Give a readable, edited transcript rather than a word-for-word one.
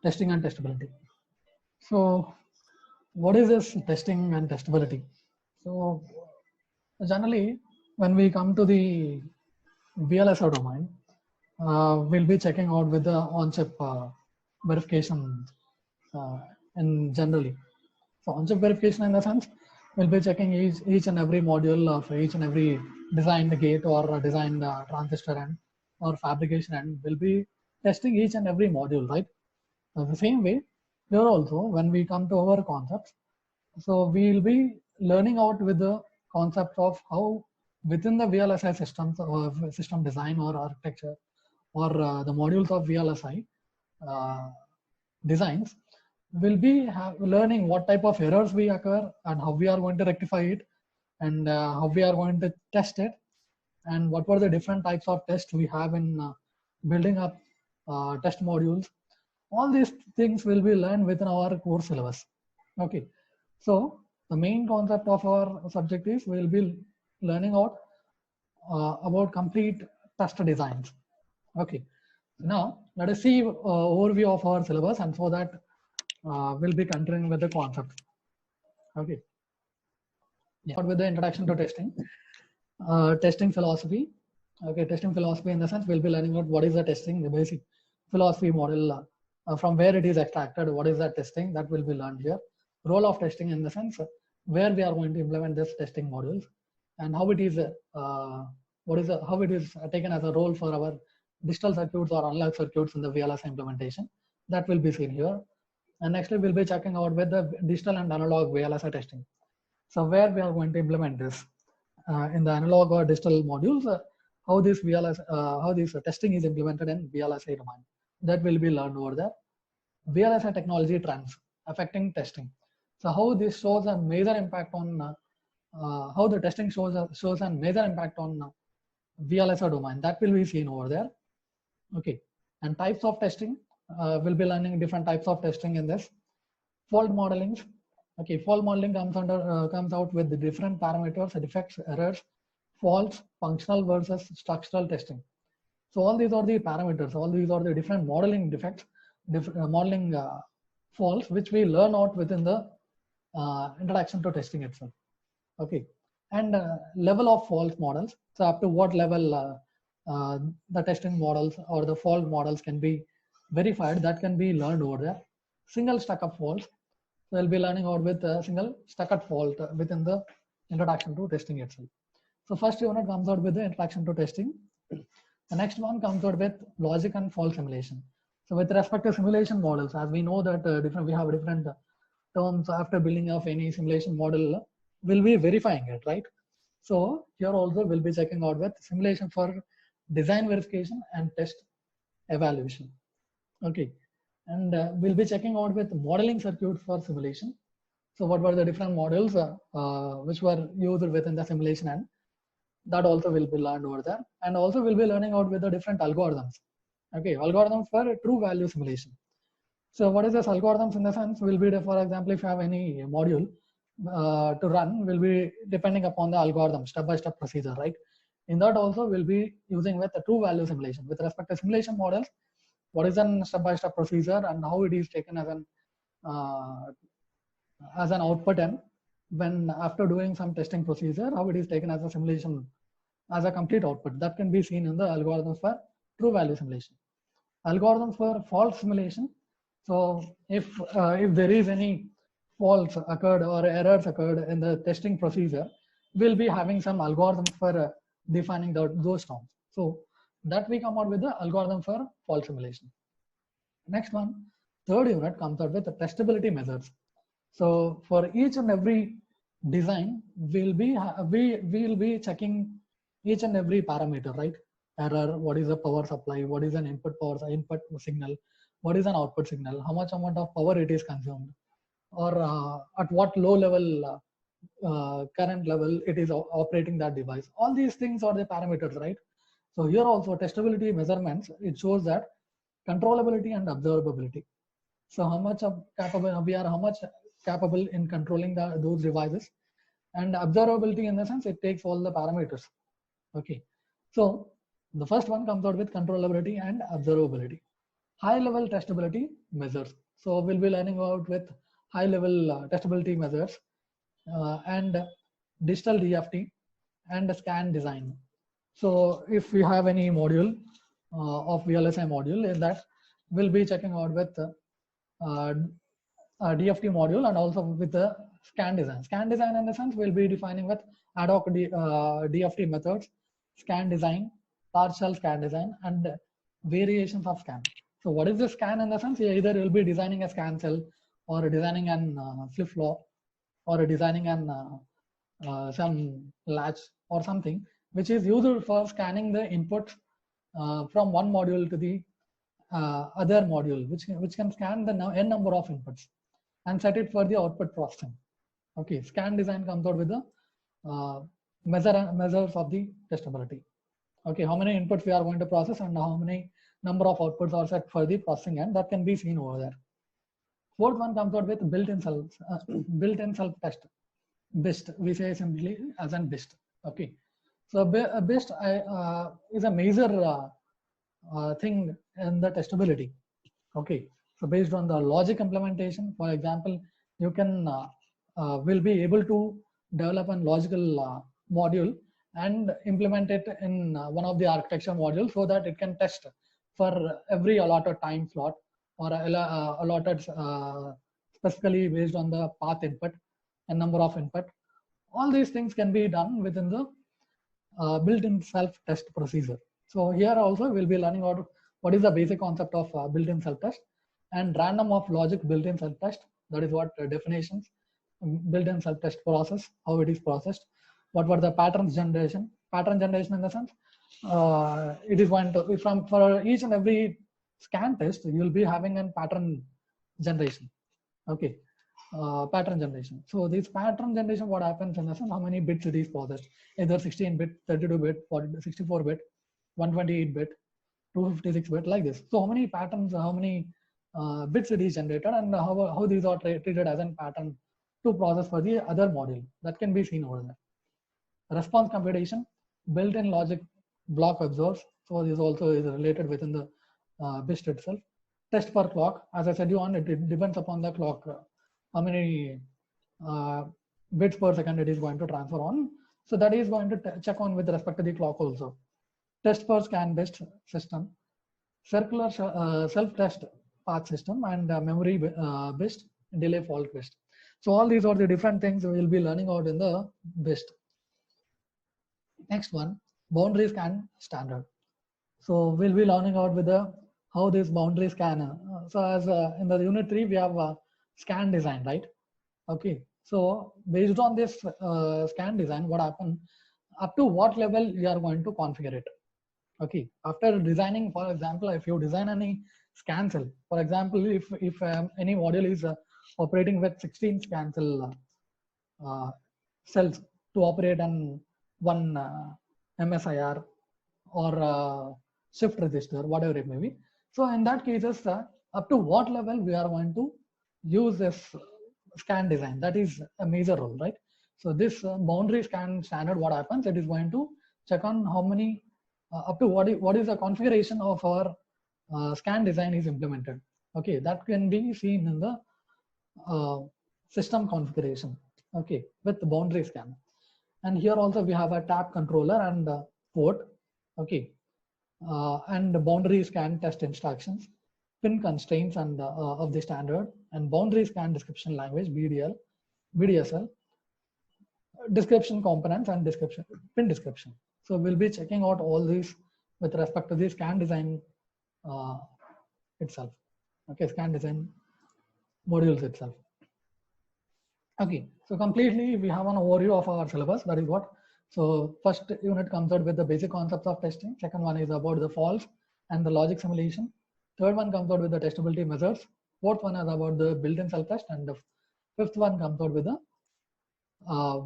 testing and testability. So what is this testing and testability? So generally, when we come to the VLSI domain, we'll be checking out with the on-chip verification in generally. So on-chip verification in the sense, we'll be checking each and every module of each and every designed gate or designed transistor end or fabrication end. We'll be testing each and every module, right? The same way, here also, when we come to our concepts, so we'll be learning out with the concept of how within the VLSI systems or system design or architecture or the modules of VLSI uh, designs, we'll be learning what type of errors we occur and how we are going to rectify it and how we are going to test it and what were the different types of tests we have in building up test modules. All these things will be learned within our course syllabus. Okay, so the main concept of our subject is we'll be learning out about complete test designs. Okay, now let us see overview of our syllabus, and so that we'll be continuing with the concept. Okay, yeah. With the introduction to testing, testing philosophy. Okay, testing philosophy in the sense we'll be learning about what is the testing, the basic philosophy model, from where it is extracted, what is that testing, that will be learned here. Role of testing in the sense where we are going to implement this testing modules and how it is how it is taken as a role for our digital circuits or analog circuits in the VLSI implementation. That will be seen here. And next we'll be checking out with the digital and analog VLSI testing. So where we are going to implement this in the analog or digital modules, how this how this testing is implemented in VLSI domain. That will be learned over there. VLSI technology trends affecting testing. So how this shows a major impact on how the testing shows a major impact on VLSI domain. That will be seen over there. Okay, and types of testing. We'll be learning different types of testing in this. Fault modeling. Okay, fault modeling comes out with the different parameters, defects, errors, faults, functional versus structural testing. So all these are the parameters. All these are the different modeling defects, modeling faults, which we learn out within the introduction to testing itself. Okay, and level of fault models. So up to what level the testing models or the fault models can be verified, that can be learned over there. Single stuck-up faults. So we'll be learning out with a single stuck-up fault within the introduction to testing itself. So first unit comes out with the introduction to testing. The next one comes out with logic and fault simulation. So with respect to simulation models, as we know that we have different terms after building of any simulation model, we'll be verifying it, right? So here also we'll be checking out with simulation for design verification and test evaluation. Okay, and we'll be checking out with modeling circuits for simulation. So what were the different models which were used within the simulation, and that also will be learned over there. And also we'll be learning out with the different algorithms. Okay, algorithms for true value simulation. So what is this algorithms in the sense will be, for example, if you have any module to run, will be depending upon the algorithm, step-by-step procedure, right? In that also we'll be using with the true value simulation. With respect to simulation models, what is an step-by-step procedure and how it is taken as an output, and when after doing some testing procedure, how it is taken as a simulation, as a complete output. That can be seen in the algorithms for true value simulation. Algorithms for fault simulation. So if there is any faults occurred or errors occurred in the testing procedure, we'll be having some algorithms for defining those terms. So that we come out with the algorithm for fault simulation. Next one, third unit comes out with the testability measures. So for each and every design, we'll be checking each and every parameter, right? Error, what is the power supply, what is an input signal, what is an output signal, how much amount of power it is consumed, or at what low level current level it is operating that device. All these things are the parameters, right? So here also testability measurements, it shows that controllability and observability. So how much how much capable in controlling those devices, and observability in the sense it takes all the parameters. Okay, so the first one comes out with controllability and observability. high-level testability measures. So we'll be learning about with high-level testability measures and digital DFT and scan design. So if we have any module of VLSI module, in that we'll be checking out with DFT module and also with the scan design. Scan design in the sense we'll be defining with ad hoc DFT methods, scan design, partial scan design, and variations of scan. So what is the scan in the sense? Either you'll be designing a scan cell or designing an flip-flop or designing an some latch or something which is used for scanning the input from one module to the other module, which can scan the n number of inputs and set it for the output processing. Okay, scan design comes out with the measures of the testability. Okay, how many inputs we are going to process and how many number of outputs are set for the processing, and that can be seen over there. Fourth one comes out with built-in self-test. BIST, we say simply as an BIST. Okay, so BIST is a major thing in the testability. Okay, so based on the logic implementation, for example, you can will be able to develop a logical module and implement it in one of the architecture modules so that it can test for every allotted time slot or allotted specifically based on the path input and number of input. All these things can be done within the built-in self-test procedure. So here also we'll be learning about what is the basic concept of built-in self-test and random of logic built-in self-test. That is what definitions, built-in self-test process, how it is processed, what were the patterns generation. Pattern generation in the sense, it is going to for each and every scan test, you will be having a pattern generation. Okay, pattern generation. So this pattern generation, what happens in the sense, how many bits it is processed, either 16-bit, 32-bit, 64-bit, 128-bit, 256-bit, like this. So how many patterns, how many bits it is generated, and how these are treated as a pattern to process for the other module, that can be seen over there. Response computation, built-in logic block absorbs. So this also is related within the BIST itself. Test per clock, as I said you on, it depends upon the clock, how many bits per second it is going to transfer on. So that is going to check on with respect to the clock also. Test per scan BIST system, circular self-test path system, and memory BIST, delay fault BIST. So all these are the different things we will be learning out in the BIST. Next one, boundary scan standard. So we'll be learning out with the how this boundary scan. So as in the unit 3 we have scan design, right? Okay, so based on this scan design, what happened, up to what level you are going to configure it. Okay, after designing, for example, if you design any scan cell, for example, if any module is operating with 16 scan cell cells to operate on one MSIR or shift register, whatever it may be. So in that cases, up to what level we are going to use this scan design, that is a major role, right? So this boundary scan standard, what happens, it is going to check on how many up to what is the configuration of our scan design is implemented. Okay, that can be seen in the system configuration. Okay, with the boundary scan. And here also we have a tap controller and port. Okay, and the boundary scan test instructions, pin constraints and of the standard, and boundary scan description language BDSL, description components and description pin description. So we'll be checking out all these with respect to the scan design itself. Okay, scan design modules itself. Okay, so completely we have an overview of our syllabus. That is what. So first unit comes out with the basic concepts of testing. Second one is about the faults and the logic simulation. Third one comes out with the testability measures. Fourth one is about the built-in self-test, and the fifth one comes out with the